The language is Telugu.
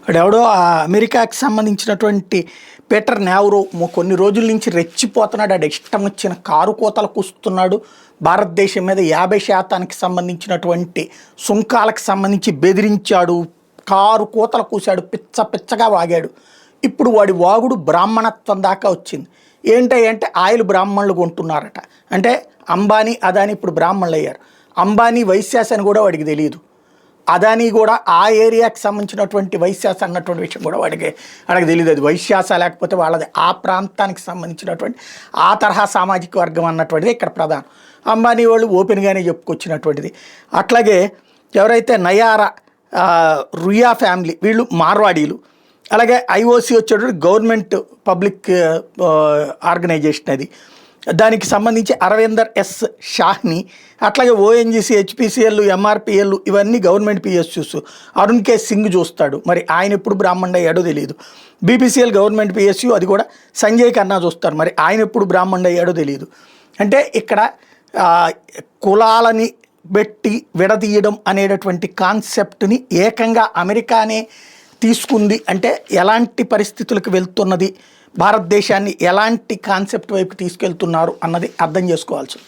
వాడెవడో ఆ అమెరికాకి సంబంధించినటువంటి పీటర్ నావరో కొన్ని రోజుల నుంచి రెచ్చిపోతున్నాడు. ఆడు ఇష్టం వచ్చిన కారు కోతలు కూస్తున్నాడు. భారతదేశం మీద 50% సంబంధించినటువంటి సుంకాలకు సంబంధించి బెదిరించాడు. కారు కోతలు కూశాడు. పిచ్చగా వాగాడు. ఇప్పుడు వాడి వాగుడు బ్రాహ్మణత్వం దాకా వచ్చింది. ఏంటంటే ఆయిల్ బ్రాహ్మణులు కొంటున్నారట. అంటే అంబానీ అదానీ ఇప్పుడు బ్రాహ్మణులు అయ్యారు. అంబానీ వైశ్యాస్ అని కూడా వాడికి తెలియదు. అదానీ కూడా ఆ ఏరియాకి సంబంధించినటువంటి వైశ్యాస అన్నటువంటి విషయం కూడా వాడికి తెలియదు. అది వైశ్యాస లేకపోతే వాళ్ళది ఆ ప్రాంతానికి సంబంధించినటువంటి ఆ తరహా సామాజిక వర్గం అన్నటువంటిది ఇక్కడ ప్రధానం. అంబానీ వాళ్ళు ఓపెన్గానే చెప్పుకొచ్చినటువంటిది. అట్లాగే ఎవరైతే నయారా రుయా ఫ్యామిలీ వీళ్ళు మార్వాడీలు. అలాగే ఐఓసి వచ్చేటప్పుడు గవర్నమెంట్ పబ్లిక్ ఆర్గనైజేషన్ అది. దానికి సంబంధించి అరవిందర్ ఎస్ షాహ్ని, అట్లాగే ఓఎన్జీసీ, హెచ్పిసిఎల్, ఎంఆర్పిఎల్ ఇవన్నీ గవర్నమెంట్ పిఎస్యూస్. అరుణ్ కే సింగ్ చూస్తాడు. మరి ఆయన ఎప్పుడు బ్రాహ్మణుడు అయ్యాడో తెలియదు. బీపీసీఎల్ గవర్నమెంట్ పిఎస్యూ, అది కూడా సంజయ్ ఖన్నా చూస్తారు. మరి ఆయన ఎప్పుడు బ్రాహ్మణుడు అయ్యాడో తెలియదు. అంటే ఇక్కడ కులాలని పెట్టి విడదీయడం అనేటటువంటి కాన్సెప్ట్ని ఏకంగా అమెరికానే తీసుకుంది. అంటే ఎలాంటి పరిస్థితులకు వెళ్తున్నది, భారతదేశాన్ని ఎలాంటి కాన్సెప్ట్ వైపు తీసుకెళ్తున్నారు అన్నది అర్థం చేసుకోవాల్సి ఉంది.